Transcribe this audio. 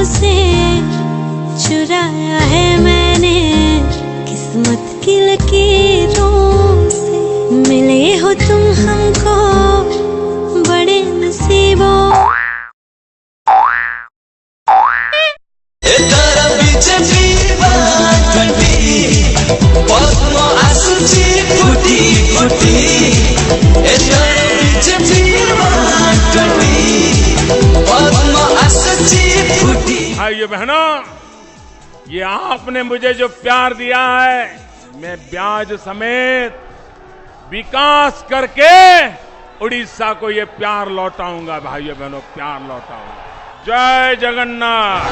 से चुराया है मैंने किस्मत की लकीरों से। मिले हो तुम हमको बड़े नसीबों। भाइयों बहनों, ये आपने मुझे जो प्यार दिया है, मैं ब्याज समेत विकास करके उड़ीसा को ये प्यार लौटाऊंगा। भाइयों बहनों, प्यार लौटाऊंगा। जय जगन्नाथ।